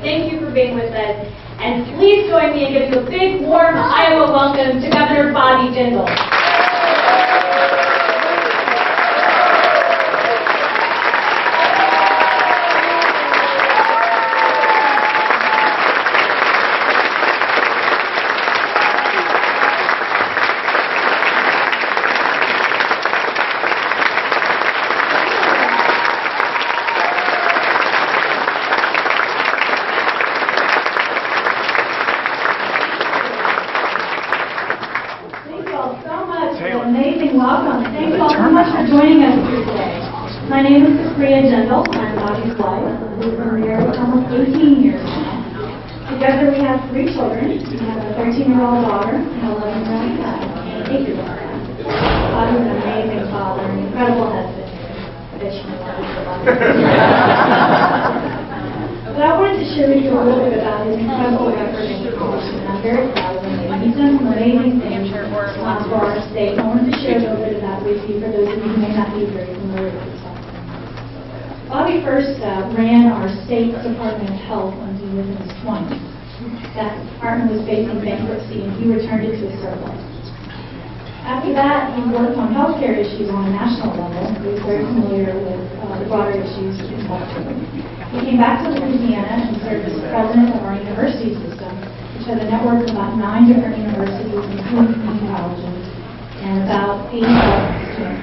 thank you for being with us. And please join me in giving a big, warm Iowa welcome to Governor Bobby Jindal. Welcome. Thank you all so much for joining us here today. My name is Jindal. I'm Bobby's wife. We've been married almost 18 years now. Together we have 3 children. We have a 13-year-old daughter and an 11-year-old son, and an 8-year-old son. Bobby's an amazing father, an incredible husband. But I wanted to share with you a little bit about his incredible effort and accomplishment. I'm very proud of him. He's done some amazing things for our state. I wanted to share a little bit of that with you for those of you who may not be very familiar with this. Bobby first ran our state Department of Health when he was in his 20s. That department was facing bankruptcy and he returned it to a surplus. After that, he worked on healthcare issues on a national level. He was very familiar with the broader issues in healthcare. He came back to Louisiana and served as president of our university system, which has a network of about 9 different universities, including community colleges, and about 80,000 students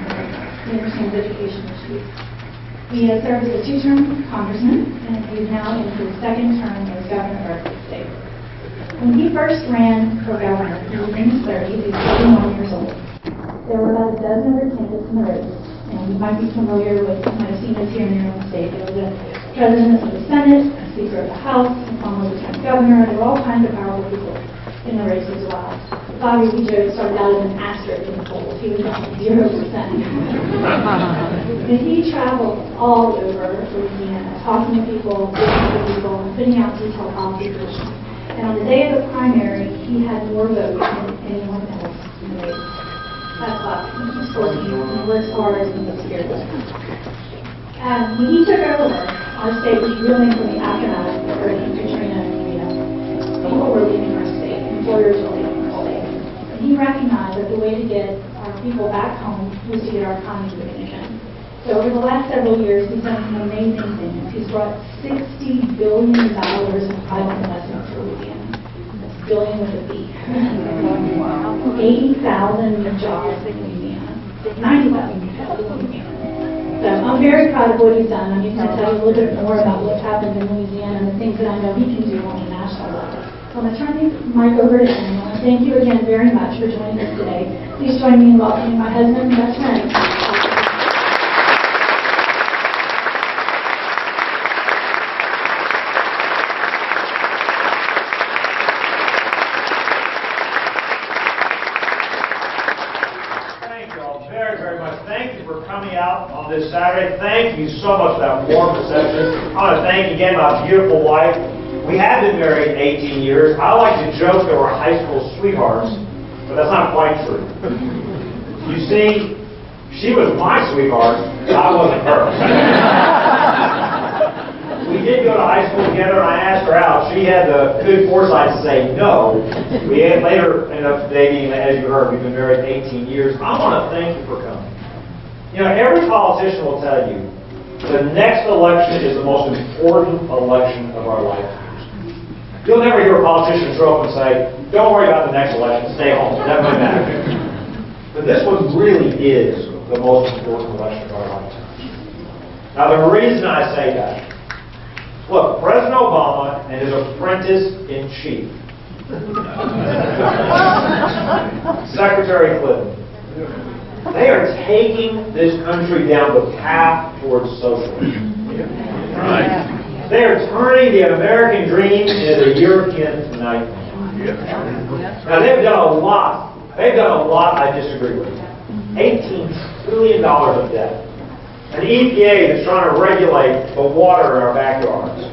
in understands education issues. He has served as a 2-term congressman, and he is now in his 2nd term as governor of the state. When he first ran for governor, he was in his 30s, he was 31 years old. There were about a dozen other candidates in the race, and you might be familiar with, you might have seen this here in your own state. There was a president of the Senate, a speaker of the House, a former lieutenant governor, and there were all kinds of powerful people in the race as well. Bobby, we joke, started out as an asterisk in the polls. He was about 0%. And he traveled all over Louisiana, talking to people, listening to people, and putting out detailed policy positions. And on the day of the primary, he had more votes than anyone else in the race. That's Bobby. Of course, he works hard and he's fearless. When he took over, our state was reeling from the aftermath of Hurricane Katrina and Rita. People were leaving our state, employers were leaving our state. And he recognized that the way to get our people back home was to get our economy moving again. So over the last several years, he's done some amazing things. He's brought $60 billion in private investment to Louisiana. That's billion with a B. 80,000 jobs in Louisiana. 90,000 jobs in Louisiana. So I'm very proud of what he's done. I'm going to tell you a little bit more about what's happened in Louisiana and the things that I know he can do on a national level. So I'm going to turn the mic over to him. I want to thank you again very much for joining us today. Please join me in welcoming my husband and best friend. On this Saturday. Thank you so much for that warm reception. I want to thank again my beautiful wife. We have been married 18 years. I like to joke that we're high school sweethearts, but that's not quite true. You see, she was my sweetheart, I wasn't her. We did go to high school together, and I asked her out. She had the good foresight to say no. We had later ended up dating, and as you heard, we've been married 18 years. I want to thank you for coming. You know, every politician will tell you the next election is the most important election of our lifetimes. You'll never hear a politician show up and say, don't worry about the next election, stay home, that doesn't matter. But this one really is the most important election of our lifetimes. Now, the reason I say that, look, President Obama and his apprentice-in-chief, Secretary Clinton, they are taking this country down the path towards socialism. Right. They are turning the American dream into the European nightmare. Now they've done a lot. They've done a lot I disagree with. $18 trillion of debt. An EPA that's trying to regulate the water in our backyards.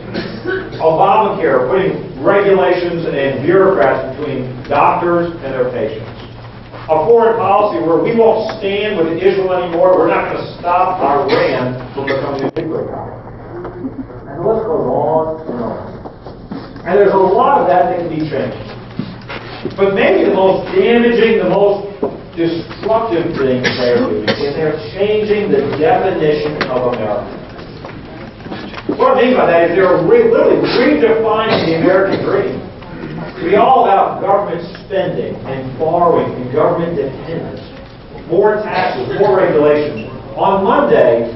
Obamacare putting regulations and bureaucrats between doctors and their patients. A foreign policy where we won't stand with Israel anymore. We're not going to stop Iran from becoming a nuclear power. And the list goes on and on. And there's a lot of that can be changed. But maybe the most damaging, the most destructive thing they're doing is they're changing the definition of America. What I mean by that is they're literally redefining the American dream to be all about government spending and borrowing and government dependence, more taxes, more regulations. On Monday,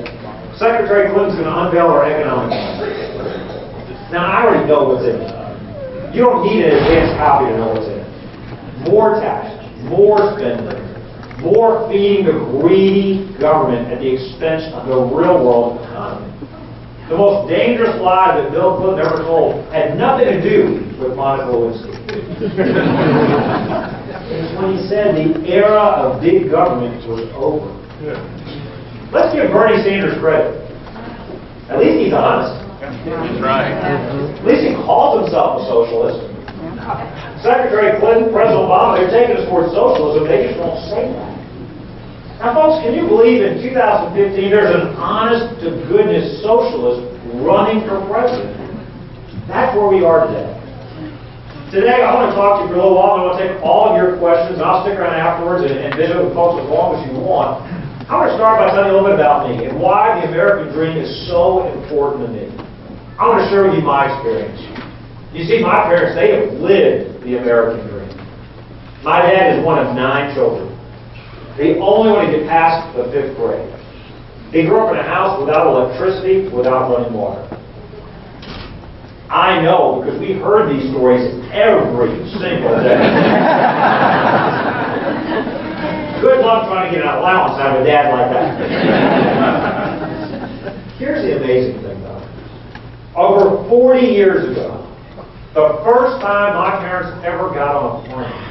Secretary Clinton's going to unveil our economic plan. Now, I already know what's in it. You don't need an advanced copy to know what's in it. More taxes, more spending, more feeding the greedy government at the expense of the real world economy. The most dangerous lie that Bill Clinton ever told had nothing to do with Monica Lewinsky. It was when he said the era of big government was over. Let's give Bernie Sanders credit. At least he's honest. That's right. At least he calls himself a socialist. Secretary Clinton, President Obama, they're taking us towards socialism, they just won't say that. Now, folks, can you believe in 2015 there's an honest-to-goodness socialist running for president? That's where we are today. Today, I want to talk to you for a little while. I want to take all of your questions. I'll stick around afterwards and visit with folks as long as you want. I want to start by telling you a little bit about me and why the American dream is so important to me. I want to share with you my experience. You see, my parents, they have lived the American dream. My dad is one of 9 children. The only one to get past the 5th grade. He grew up in a house without electricity, without running water. I know because we heard these stories every single day. Good luck trying to get an allowance out of a dad like that. Here's the amazing thing, though. Over 40 years ago, the first time my parents ever got on a plane,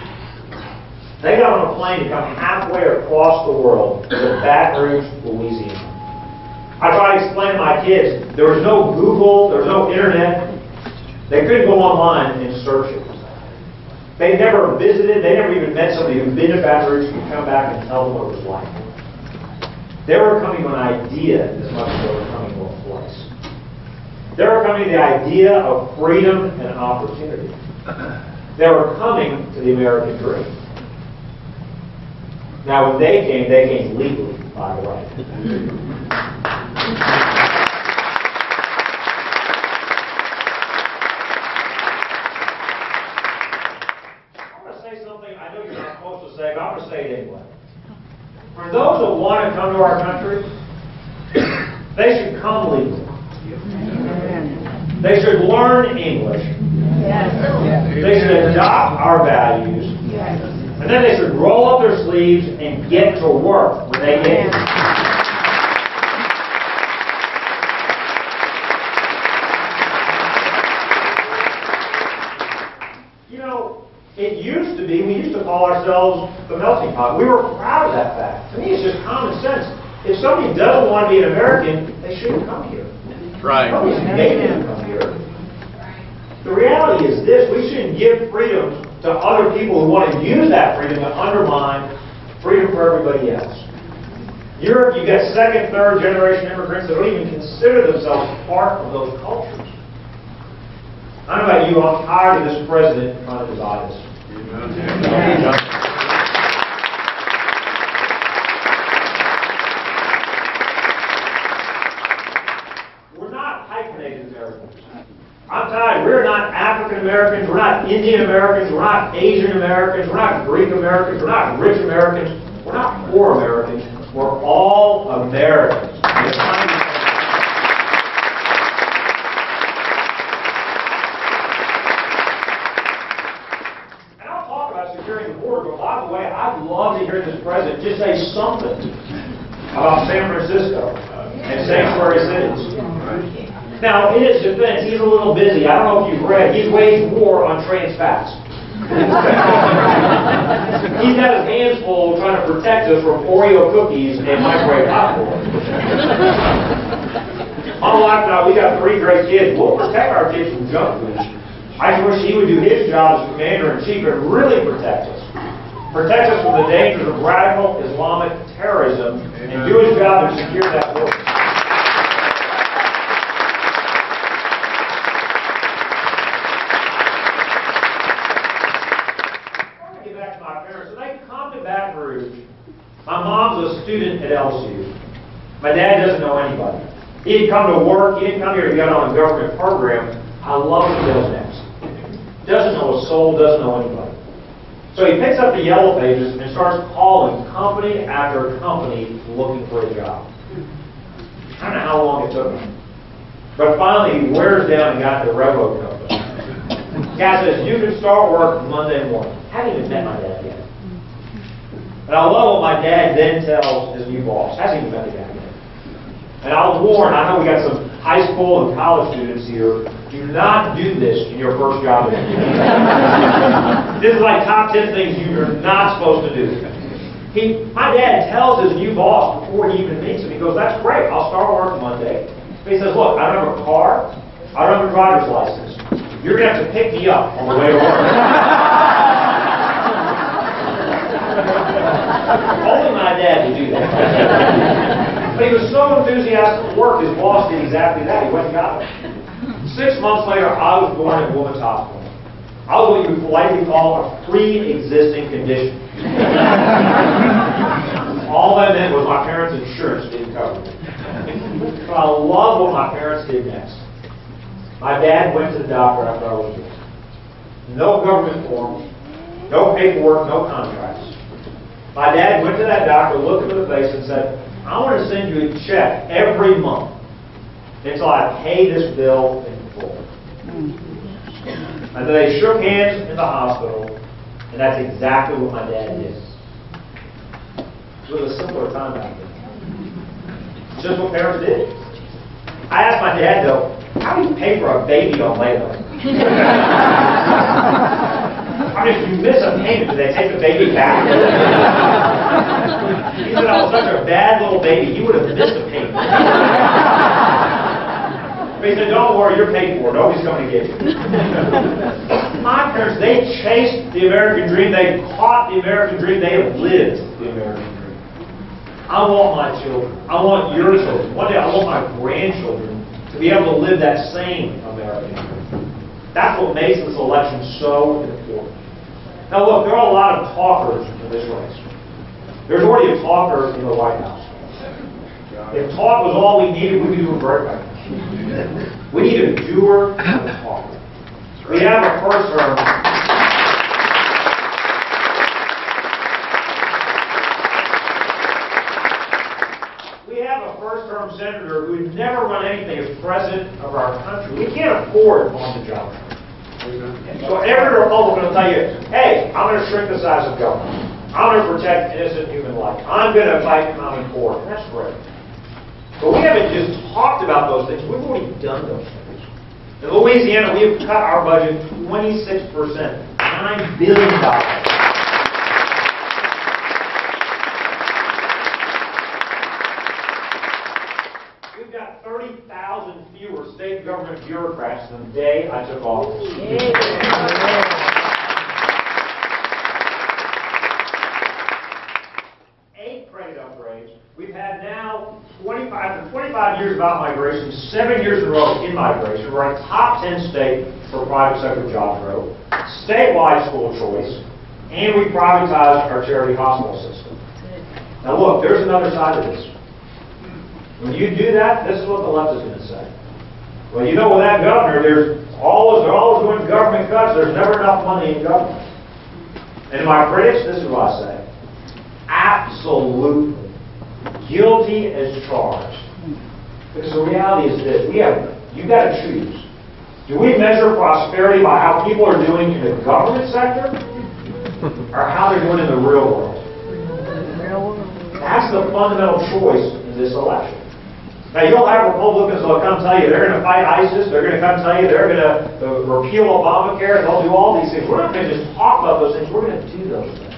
they got on a plane to come halfway across the world to Baton Rouge, Louisiana. I try to explain to my kids, there was no Google, there was no internet. They couldn't go online and search it. They never visited, they never even met somebody who'd been to Baton Rouge who could come back and tell them what it was like. They were coming to an idea as much as they were coming to a place. They were coming to the idea of freedom and opportunity. They were coming to the American dream. Now, when they came legally, by the way. I'm going to say something I know you're not supposed to say, but I'm going to say it anyway. For those that want to come to our country, they should come legally. They should learn English. They should adopt our values. And then they should roll up their sleeves and get to work when they get here. You know, it used to be, we used to call ourselves the melting pot. We were proud of that fact. To me, it's just common sense. If somebody doesn't want to be an American, they shouldn't come here. Right. Nobody's making them come here. The reality is this: we shouldn't give freedom to other people who want to use that freedom to undermine freedom for everybody else. Europe, you've got 2nd, 3rd generation immigrants that don't even consider themselves part of those cultures. I don't know about you, I'm tired of this president trying to divide us. We're not hyphenated Americans. I'm tired. We're not African Americans. We're not Indian Americans. We're not Asian Americans. We're not Greek Americans. We're not rich Americans. We're not poor Americans. We're all Americans. And I'll talk about securing the border, but by the way, I'd love to hear this president just say something about San Francisco and sanctuary cities. Now, in his defense, he's a little busy. I don't know if you've read. He's waged war on trans fats. He's got his hands full trying to protect us from Oreo cookies and microwave popcorn. My wife and I, we got 3 great kids. We'll protect our kids from junk food. I just wish he would do his job as commander-in-chief and really protect us. Protect us from the dangers of radical Islamic terrorism and do his job to secure that border. My mom's a student at LSU. My dad doesn't know anybody. He didn't come to work. He didn't come here to get on a government program. I love what he does next. Doesn't know a soul, doesn't know anybody. So he picks up the yellow pages and starts calling company after company looking for a job. I don't know how long it took him. But finally he wears down and got the railroad company. The guy says, you can start work Monday morning. I haven't even met my dad yet. And I love what my dad then tells his new boss. Hasn't even met the guy yet. And I was warned, I know we got some high school and college students here, do not do this in your first job interview. This is like top 10 things you're not supposed to do. My dad tells his new boss before he even meets him, he goes, that's great, I'll start work Monday. But he says, look, I don't have a car, I don't have a driver's license. You're going to have to pick me up on the way to work. Only my dad would do that. But he was so enthusiastic to work, his boss did exactly that. He went and got him. 6 months later, I was born at Women's Hospital. I was what you would politely call a pre-existing condition. All that meant was my parents' insurance didn't cover it. But I love what my parents did next. My dad went to the doctor after I was born. No government forms, no paperwork, no contracts. My dad went to that doctor, looked him in the face, and said, I want to send you a check every month until I pay this bill in full. And then they shook hands in the hospital, and that's exactly what my dad did. It was a simpler time back then. It's just what parents did. I asked my dad, though, how do you pay for a baby on layaway? I mean, if you miss a payment, do they take the baby back? He said I was such a bad little baby, you would have missed a payment. But he said, don't worry, you're paid for. Nobody's coming to get you. My parents, they chased the American dream. They caught the American dream. They have lived the American dream. I want my children. I want your children. One day I want my grandchildren to be able to live that same American dream. That's what makes this election so important. Now look, there are a lot of talkers in this race. There's already a talker in the White House. If talk was all we needed, we'd be doing great right now. We need a doer and a talker. We have a first term. We have a first-term senator who would never run anything as president of our country. We can't afford on-the-job training. So every Republican will tell you, hey, I'm going to shrink the size of government. I'm going to protect innocent human life. I'm going to fight common core. And that's great. But we haven't just talked about those things. We've already done those things. In Louisiana, we have cut our budget 26%, $9 billion. We've got 30,000 fewer state government bureaucrats than the day I took office. 8 credit upgrades. We've had now 25 years about migration, 7 years in a row in migration. We're a top 10 state for private sector job growth, statewide school choice, and we privatized our charity hospital system. Now look, there's another side of this. When you do that, this is what the left is going to say. Well, you know, with that governor, they're always doing government cuts. There's never enough money in government. And to my critics, this is what I say. Absolutely. Guilty as charged. Because the reality is this. You've got to choose. Do we measure prosperity by how people are doing in the government sector? Or how they're doing in the real world? That's the fundamental choice in this election. Now, you'll have Republicans that will come tell you they're going to fight ISIS, they're going to come tell you they're going to repeal Obamacare, and they'll do all these things. We're not going to just talk about those things, we're going to do those things.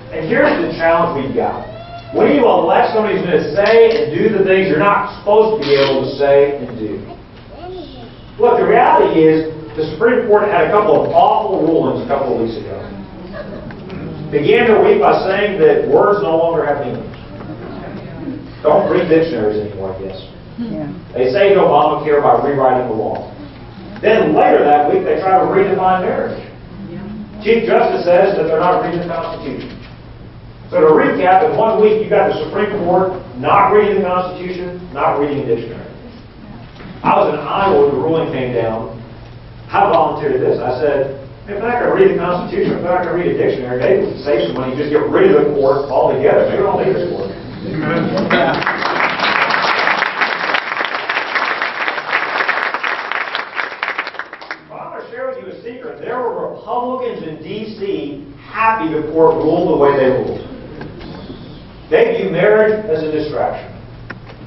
And here's the challenge we've got. When you elect somebody who's going to say and do the things you're not supposed to be able to say and do. Look, the reality is the Supreme Court had a couple of awful rulings a couple of weeks ago. Began their week by saying that words no longer have meaning. Don't read dictionaries anymore, I guess. Yeah. They saved Obamacare by rewriting the law. Then later that week, they try to redefine marriage. Yeah. Chief Justice says that they're not reading the Constitution. So to recap, in 1 week you got the Supreme Court not reading the Constitution, not reading a dictionary. I was in Iowa when the ruling came down. I volunteered this. I said, if they're not going to read the Constitution, if they're not going to read a dictionary, they would save some money, just get rid of the court altogether. Maybe don't need this court. Well, I'm going to share with you a secret. There were Republicans in D.C. happy the court ruled the way they ruled. They view marriage as a distraction.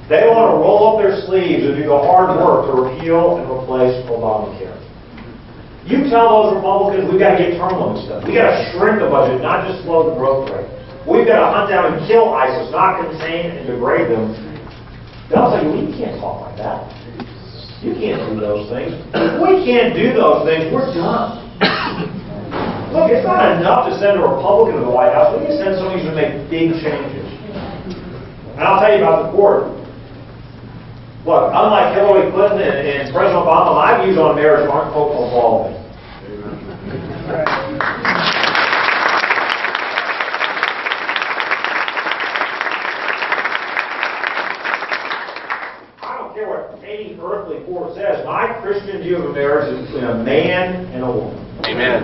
They want to roll up their sleeves and do the hard work to repeal and replace Obamacare. You tell those Republicans we've got to get term limits done. We've got to shrink the budget, not just slow the growth rate. We've got to hunt down and kill ISIS, not contain and degrade them. They'll say, well, you can't talk like that. You can't do those things. If we can't do those things, we're done. Look, it's not enough to send a Republican to the White House. We can send somebody who's going to make big changes. And I'll tell you about the court. Look, unlike Hillary Clinton and President Obama, my views on marriage aren't evolving. I don't care what any earthly court says. My Christian view of a marriage is between a man and a woman. Amen.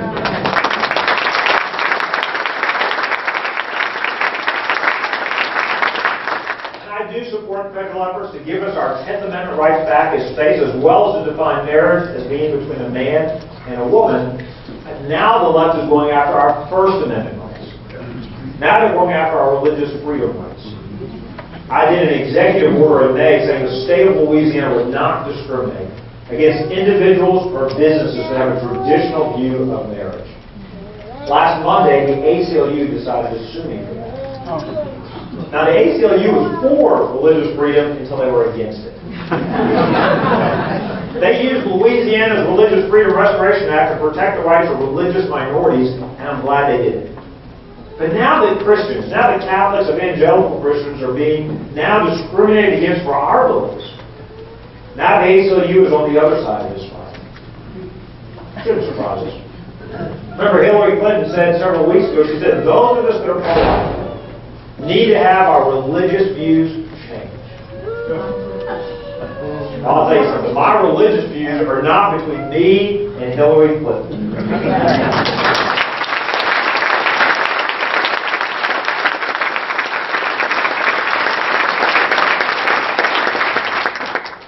I do support federal efforts to give us our 10th Amendment rights back as states, as well as to define marriage as being between a man and a woman. And now the left is going after our First Amendment rights. Now they're going after our religious freedom rights. I did an executive order in May saying the state of Louisiana would not discriminate against individuals or businesses that have a traditional view of marriage. Last Monday, the ACLU decided to sue me for that. Now, the ACLU was for religious freedom until they were against it. They used Louisiana's Religious Freedom Restoration Act to protect the rights of religious minorities, and I'm glad they did it. But now that Christians, now that Catholics, evangelical Christians are being now discriminated against for our beliefs, now the ACLU is on the other side of this fight. Shouldn't surprise us. Remember, Hillary Clinton said several weeks ago, she said, those of us that are pro-life need to have our religious views changed. I'll tell you something. My religious views are not between me and Hillary Clinton.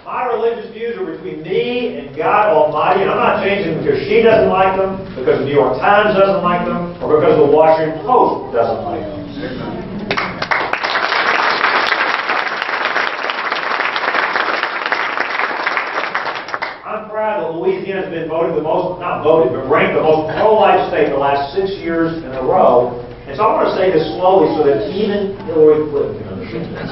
My religious views are between me and God Almighty, and I'm not changing them because she doesn't like them, because the New York Times doesn't like them, or because the Washington Post doesn't like them. I'm proud that Louisiana has been voted the most, not voted, but ranked the most pro-life state the last 6 years in a row. And so I want to say this slowly so that even Hillary Clinton can understand this.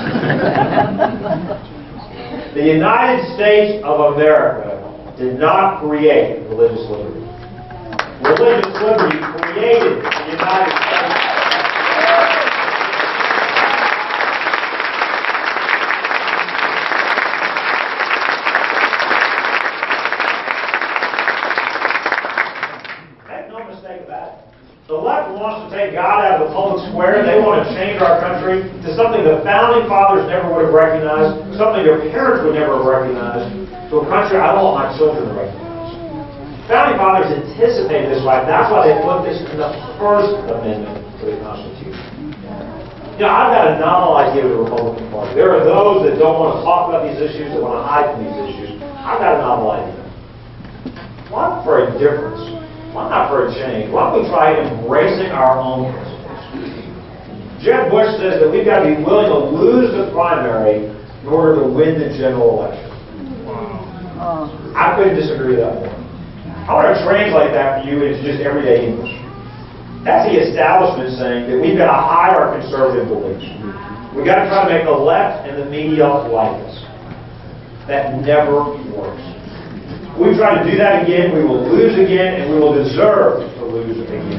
The United States of America did not create religious liberty. Religious liberty created the United States. The left wants to take God out of the public square. They want to change our country to something the Founding Fathers never would have recognized, something their parents would never have recognized, to a country I don't want my children to recognize. Founding Fathers anticipated this right. That's why they put this in the First Amendment to the Constitution. You know, I've got a novel idea of the Republican Party. There are those that don't want to talk about these issues, that want to hide from these issues. I've got a novel idea. Why not for a difference? Why not for a change? Why don't we try embracing our own principles? Jeb Bush says that we've got to be willing to lose the primary in order to win the general election. I couldn't disagree with that more. I want to translate that for you into just everyday English. That's the establishment saying that we've got to hide our conservative beliefs. We've got to try to make the left and the media like us. That never works. If we try to do that again, we will lose again, and we will deserve to lose again.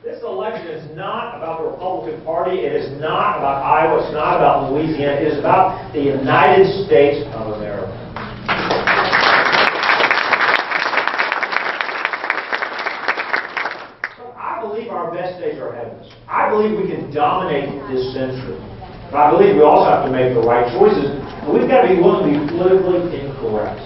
This election is not about the Republican Party. It is not about Iowa. It's not about Louisiana. It is about the United States of America. States are ahead of us. I believe we can dominate this century. But I believe we also have to make the right choices, and we've got to be willing to be politically incorrect.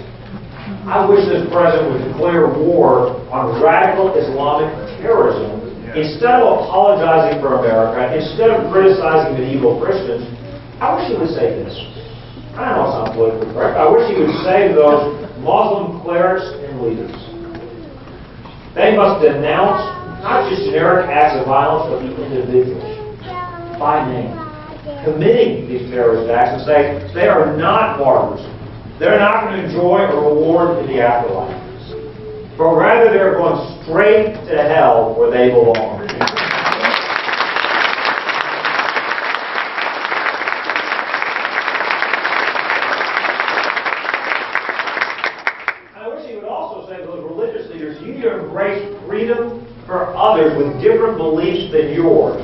I wish this president would declare war on radical Islamic terrorism instead of apologizing for America, instead of criticizing medieval Christians. I wish he would say this. I know it's not politically correct. I wish he would say to those Muslim clerics and leaders, they must denounce not just generic acts of violence, but the individuals by name committing these terrorist acts, and say they are not martyrs. They're not going to enjoy a reward in the afterlife, but rather they're going straight to hell where they belong. I wish he would also say to those religious leaders, you need to embrace freedom for others with different beliefs than yours.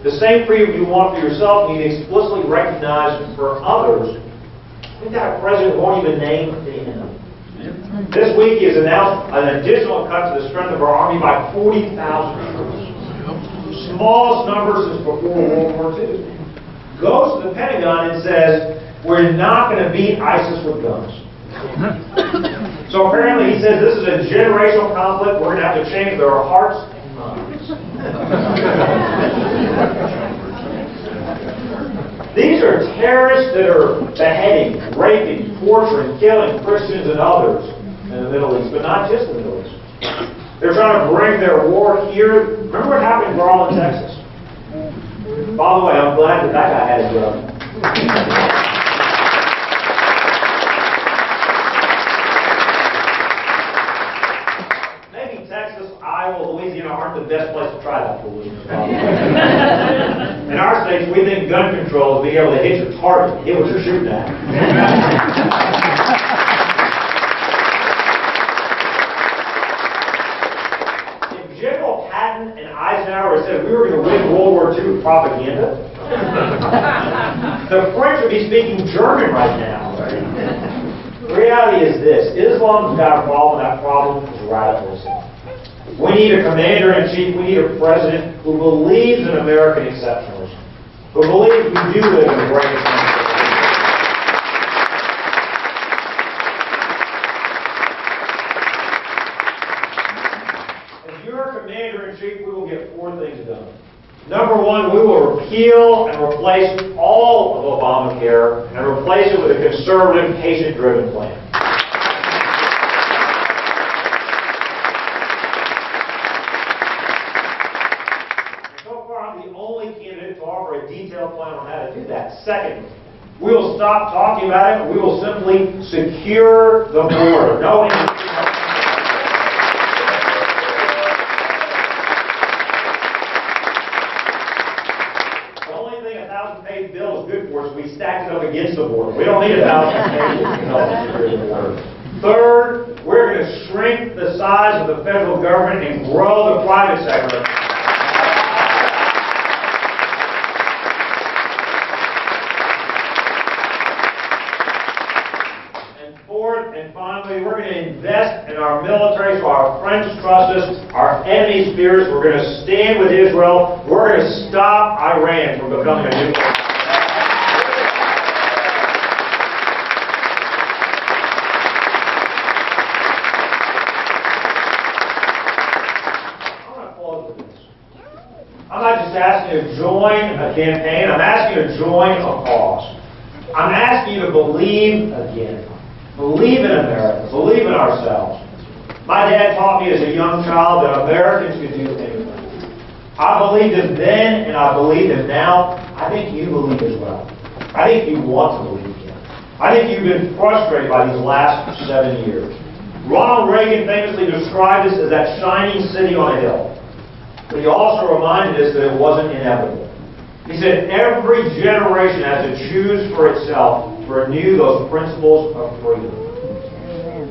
The same freedom you want for yourself, you need to explicitly recognize for others. We've got a president who won't even name the enemy. This week he has announced an additional cut to the strength of our army by 40,000 troops. Smallest number since before World War II. Goes to the Pentagon and says, we're not going to beat ISIS with guns. So apparently he says this is a generational conflict. We're going to have to change their hearts and minds. These are terrorists that are beheading, raping, torturing, killing Christians and others in the Middle East, but not just the Middle East. They're trying to bring their war here. Remember what happened in Garland, Texas? By the way, I'm glad that guy had a job. Maybe Texas, Iowa, Louisiana aren't the best place to try that foolishness. In our states, we think gun control is being able to hit your target, hit what you're shooting at. If General Patton and Eisenhower had said we were going to win World War II with propaganda, the French would be speaking German right now. The reality is this: Islam's got involved in that problem is radicalism. We need a commander-in-chief, we need a president who believes in American exceptionalism, who believes we do live in a great country. If you're a commander-in-chief, we will get 4 things done. Number 1, we will repeal and replace all of Obamacare and replace it with a conservative, patient-driven plan. A detailed plan on how to do that. Second, we will stop talking about it. We will simply secure the border. No The only thing a 1,000-page bill is good for is we stack it up against the border. We don't need 1,000 pages to help secure the border. Third, we're going to shrink the size of the federal government and grow the private sector. And finally, we're going to invest in our military so our friends trust us, our enemies fear us. We're going to stand with Israel. We're going to stop Iran from becoming a nuclear power. I'm going to close with this. I'm not just asking you to join a campaign. I'm asking you to join a cause. I'm asking you to believe again. Believe in America. Believe in ourselves. My dad taught me as a young child that Americans could do anything. I believed him then, and I believe him now. I think you believe as well. I think you want to believe again. I think you've been frustrated by these last 7 years. Ronald Reagan famously described us as that shining city on a hill. But he also reminded us that it wasn't inevitable. He said every generation has to choose for itself to renew those principles of freedom.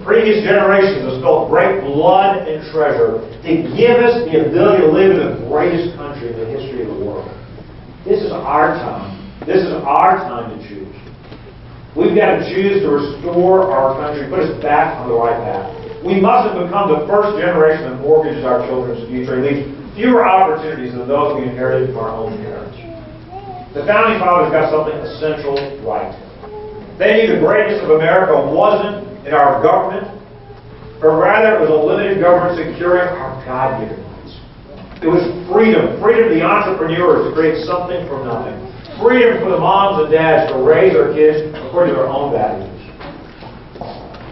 Previous generations have spilled great blood and treasure to give us the ability to live in the greatest country in the history of the world. This is our time. This is our time to choose. We've got to choose to restore our country, put us back on the right path. We mustn't become the first generation that mortgages our children's future and leaves fewer opportunities than those we inherited from our own parents. The Founding Fathers got something essential right. They knew the greatness of America wasn't in our government, but rather it was a limited government securing our God-given rights. It was freedom. Freedom of the entrepreneurs to create something from nothing. Freedom for the moms and dads to raise their kids according to their own values.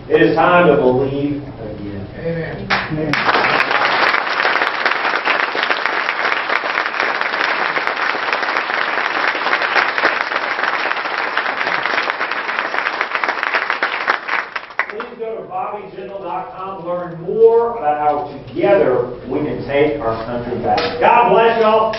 It is time to believe again. Amen. Please go to BobbyJindal.com to learn more about how together we can take our country back. God bless y'all.